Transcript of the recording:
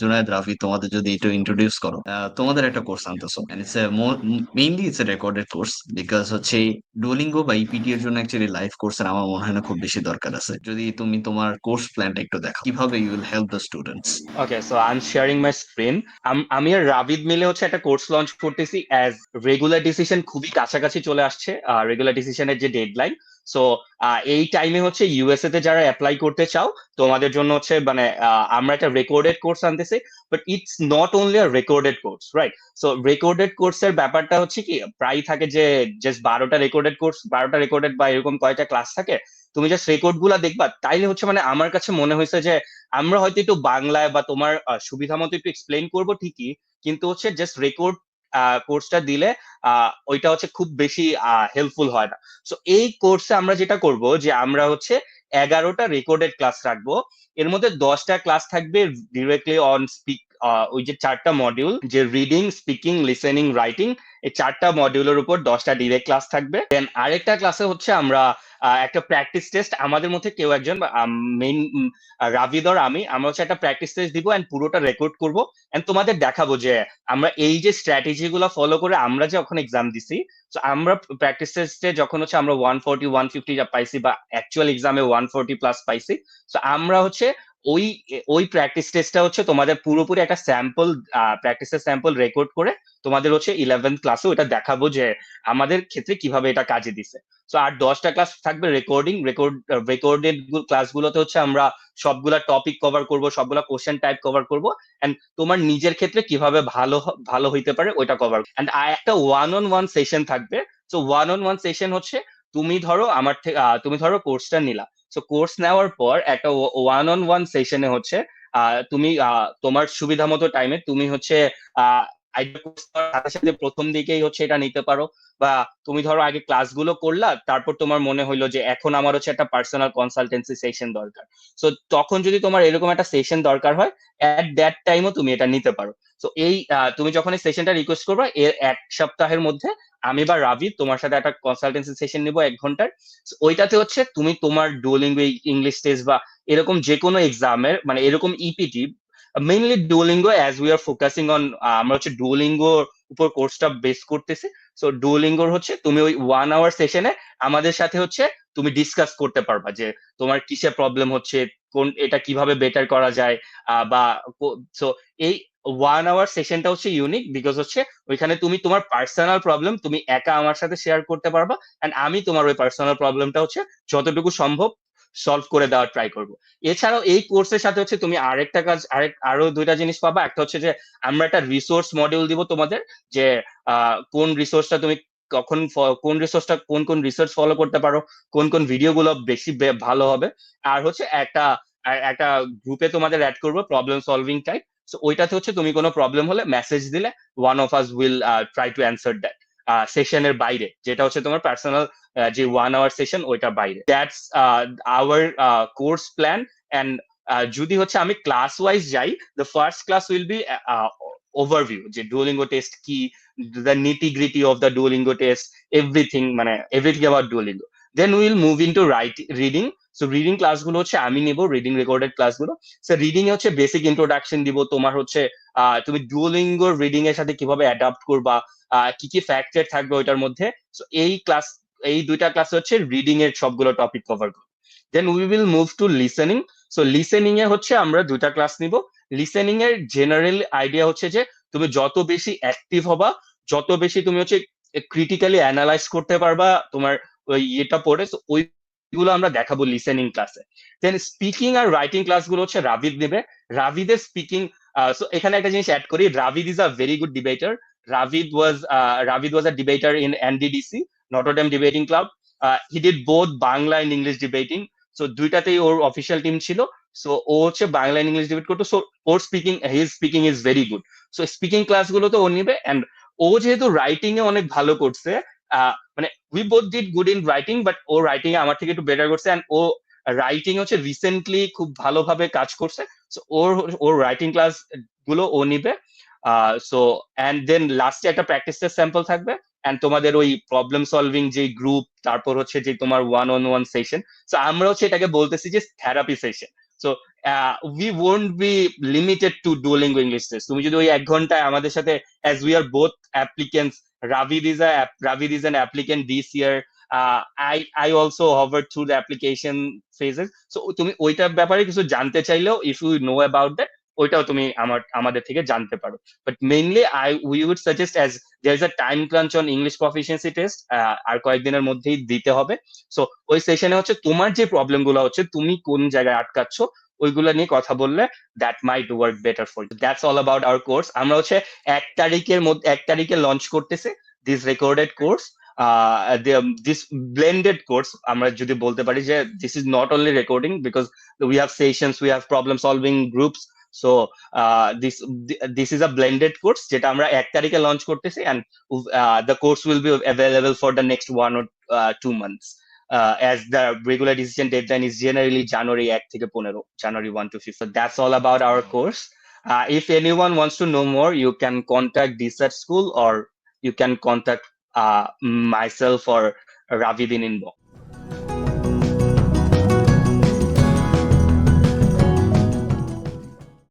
জুনায়েদ, রাফি, তোমাদের যদি একটু ইন্ট্রোডিউস করো। তোমাদের একটা কোর্স আনতেছো, it's mainly it's a recorded course, because হচ্ছে ডুওলিঙ্গো বা ইপিটি এর জন্য অ্যাকচুয়ালি লাইভ কোর্সের আমার মনে হয় না খুব বেশি দরকার আছে। যদি তুমি তোমার কোর্স প্ল্যানটা একটু দেখো কিভাবে you will help the students. Okay, so I am sharing my screen. আমি আর রাবিদ মিলে হচ্ছে একটা কোর্স লঞ্চ করতেছি অ্যাজ রেগুলার ডিসিশন খুবই কাছাকাছি চলে আসছে, রেগুলার ডিসিশনের যে ডেডলাইন। সো এই টাইমে হচ্ছে ইউএসএ তে যারা অ্যাপ্লাই করতে চাও তোমাদের জন্য হচ্ছে মানে আমরা একটা রেকর্ডেড কোর্স আনতেছি। But it's not only a recorded course, right? So recorded কোর্সের ব্যাপারটা হচ্ছে কি, প্রায় থাকে যে জাস্ট 12টা রেকর্ডেড কোর্স, 12টা রেকর্ডেড বা এরকম কয়টা ক্লাস থাকে, তুমি জাস্ট রেকর্ড গুলা দেখবা, তাইলে হচ্ছে মানে আমার কাছে মনে হয়েছে যে আমরা হয়তো একটু বাংলায় বা তোমার সুবিধা মতো একটু এক্সপ্লেন করবো ঠিকই, কিন্তু হচ্ছে জাস্ট রেকর্ড কোর্সটা দিলে ওইটা হচ্ছে খুব বেশি হেল্পফুল হয় না। সো এই কোর্সে আমরা যেটা করব যে আমরা হচ্ছে 11টা রেকর্ডেড ক্লাস রাখবো। এর মধ্যে 10টা ক্লাস থাকবে ডিরেক্টলি অন স্পিক, ওই যে 4টা মডিউল, যে রিডিং, স্পিকিং, লিসেনিং, রাইটিং, এই 4টা মডিউলের উপর 10টা ডিরেক্ট ক্লাস থাকবে। দেন আরেকটা ক্লাসে হচ্ছে আমরা একটা প্র্যাকটিস টেস্ট, আমাদের মধ্যে কেউ একজন মেইন, রাভিদ আর আমরা হচ্ছে একটা প্র্যাকটিস টেস্ট দিব এন্ড পুরোটা রেকর্ড করব এন্ড তোমাদের দেখাবো যে আমরা এই যে স্ট্র্যাটেজি গুলো ফলো করে আমরা যে এখন এক্সাম দিছি। তো আমরা প্র্যাকটিস টেস্টে যখন হচ্ছে আমরা 140 150 যা পাইছি বা অ্যাকচুয়াল এক্সামে 140 প্লাস পাইছি, তো আমরা হচ্ছে ওই ওই প্র্যাকটিস টেস্টটা হচ্ছে তোমাদের পুরোপুরি একটা স্যাম্পল, প্র্যাকটিসের স্যাম্পল রেকর্ড করে তোমাদের হচ্ছে 11th ক্লাসে ওটা দেখাবো যে আমাদের ক্ষেত্রে কিভাবে এটা কাজে দিছে। সো আর 10টা ক্লাস থাকবে রেকর্ডেড ক্লাসগুলোতে হচ্ছে আমরা সবগুলা টপিক কভার করব, সবগুলা কোশ্চেন টাইপ কভার করব এন্ড তোমার নিজের ক্ষেত্রে কিভাবে ভালো হইতে পারে ওইটা কভার। এন্ড একটা ওয়ান অন ওয়ান সেশন থাকবে। So one on one session হচ্ছে তুমি ধরো আমার থেকে, তুমি ধরো কোর্সটা নিলা। সো কোর্স নেওয়ার পর একটা ওয়ান অন ওয়ান সেশনে হচ্ছে তুমি তোমার সুবিধা মতো টাইমে তুমি হচ্ছে আহ সাথে সাথে প্রথম দিকেই হচ্ছে এটা নিতে পারো, বা তুমি ধরো আগে ক্লাসগুলো করলা, তারপর তোমার মনে হইলো যে এখন আমার হচ্ছে একটা পার্সোনাল কনসালটেন্সি সেশন দরকার। সো তখন যদি তোমার এরকম একটা সেশন দরকার হয়, এট দ্যাট টাইমও তুমি এটা নিতে পারো। সো এই তুমি যখন এই সেশনটা রিকোয়েস্ট করবে, এর 1 সপ্তাহের মধ্যে আমি বা রাভি তোমার সাথে একটা কনসালটেন্সি সেশন নিবো 1 ঘন্টার। So, ওইটাতে হচ্ছে তুমি তোমার ডুওলিঙ্গো ইংলিশ টেস্ট বা এরকম যে কোনো এক্সামের মানে এরকম EPT, mainly Duolingo as we are focusing on, আমরা হচ্ছে ডুওলিঙ্গো উপর কোর্সটা বেস করতেছি। সো ডুওলিঙ্গোর হচ্ছে তুমি ওই 1 আওয়ার সেশনে আমাদের সাথে হচ্ছে তুমি ডিসকাস করতে পারবা যে তোমার কিসে প্রবলেম হচ্ছে, কোন এটা কিভাবে বেটার করা যায়। বা সো এই 1 আওয়ার সেশনটা হচ্ছে ইউনিক বিকজ হচ্ছে ওইখানে তুমি তোমার পার্সোনাল প্রবলেম তুমি একা আমার সাথে শেয়ার করতে পারবা এন্ড আমি তোমার ওই পার্সোনাল প্রবলেমটা হচ্ছে যতটুকু সম্ভব সলভ করে দেওয়ার ট্রাই করবো। এছাড়াও এই কোর্সের সাথে হচ্ছে তুমি আরেকটা কাজ, আরো 2টা জিনিস পাবা। একটা হচ্ছে যে আমরা একটা রিসোর্স মডিউল দিব তোমাদের, যে কোন রিসোর্সটা তুমি কখন কোন রিসোর্সটা কোন কোন রিসার্চ ফলো করতে পারো, কোন কোন ভিডিও গুলো বেশি ভালো হবে। আর হচ্ছে একটা গ্রুপে তোমাদের অ্যাড করবো প্রবলেম সলভিং টাইপ। সো ওইটাতে হচ্ছে তুমি কোনো প্রবলেম হলে মেসেজ দিলে one of us will try to answer that, সেশনের বাইরে, যেটা হচ্ছে তোমার পার্সোনাল যে 1 আওয়ার সেশন ওইটার বাইরে। That's our course plan. And যদি হচ্ছে আমি ক্লাস ওয়াইজ যাই, the first class will be overview, যে ডুওলিঙ্গো টেস্ট কি, the nitty gritty of the Duolingo test, everything মানে everything about Duolingo. Then will move into reading. So reading ক্লাসগুলো হচ্ছে আমি নিব, রিডিং রেকর্ডেড ক্লাসগুলো। So reading এ হচ্ছে বেসিক ইন্ট্রোডাকশন দিব, তোমার হচ্ছে তুমি ডুওলিঙ্গোর রিডিং এর সাথে কিভাবে অ্যাডাপ্ট করবা, কি কি ফ্যাক্টর থাকবে ওইটার মধ্যে। সো এই 2টা ক্লাস হচ্ছে রিডিং এর সবগুলো টপিক কভার করবে। Then we will move to listening. So listening এ হচ্ছে আমরা 2টা ক্লাস নিব। লিসেনিং এর জেনারেল আইডিয়া হচ্ছে যে তুমি যত বেশি অ্যাক্টিভ হবা, যত বেশি তুমি হচ্ছে ক্রিটিক্যালি অ্যানালাইজ করতে পারবা তোমার ওই ইয়েটা পড়ে, তো ওইগুলো আমরা দেখাবো লিসেনিং ক্লাসে। দেন স্পিকিং আর রাইটিং ক্লাসগুলো হচ্ছে রাভিদ নেবে। রাভিদের স্পিকিং, সো এখানে একটা জিনিস অ্যাড করি, Ravid is a very good debater. Ravid was a debater in NDDC, Notre Dame Debating Club. He did both Bangla and English debating. So দুইটাতেই ওর অফিসিয়াল টিম ছিল। সো ও হচ্ছে বাংলা and ইংলিশ ডিবেট করতো। সো ওর his speaking is very good. So speaking ক্লাসগুলো তো ও নিবে। এন্ড ও যেহেতু রাইটিং এ অনেক ভালো করছে, মানে we both did good in writing, but ও রাইটিং এ আমার থেকে একটু বেটার করছে এন্ড ও রাইটিং হচ্ছে রিসেন্টলি খুব ভালোভাবে কাজ করছে। সো ওর ওর রাইটিং ক্লাস গুলো ও নিবে। সো অ্যান্ড দেন লাস্টে একটা প্র্যাকটিসের স্যাম্পল থাকবে অ্যান্ড তোমাদের ওই প্রবলেম সলভিং যে গ্রুপ, তারপর হচ্ছে যে তোমার one on one session. So আমরা হচ্ছে এটাকে বলতেছি যে therapy session. So we won't be limited to Duolingo English test. তুমি যদি ওই 1 ঘন্টায় আমাদের সাথে, as we are both applicants, Ravid is an applicant this year. I also hovered through the application phases. So তুমি ওইটার ব্যাপারে কিছু জানতে চাইলেও, if you know about that, ওইটাও তুমি আমাদের থেকে জানতে পারো। But mainly we would suggest, as there is a time crunch on English proficiency test, আর কয়েকদিনের মধ্যেই দিতে হবে। সো ওই সেশনে হচ্ছে তোমার যে প্রবলেম গুলো হচ্ছে, তুমি কোন জায়গায় আটকাচ্ছ, ওইগুলো নিয়ে কথা বললে that might work better for you. That's all about our course. আমরা হচ্ছে 1 তারিখে লঞ্চ করতেছি this recorded course, this blended course. আমরা যদি বলতে পারি যে this is not only recording, because we have sessions, we have problem solving groups. So this is a blended course, যেটা আমরা 1 তারিখে লঞ্চ করতেছি, and the course will be available for the next 1 or 2 months. As the regular decision deadline is generally January 1 থেকে 15, January 1 to 5. So that's all about our course. If anyone wants to know more, you can contact DSAT School, or you can contact myself or Ravid in inbox.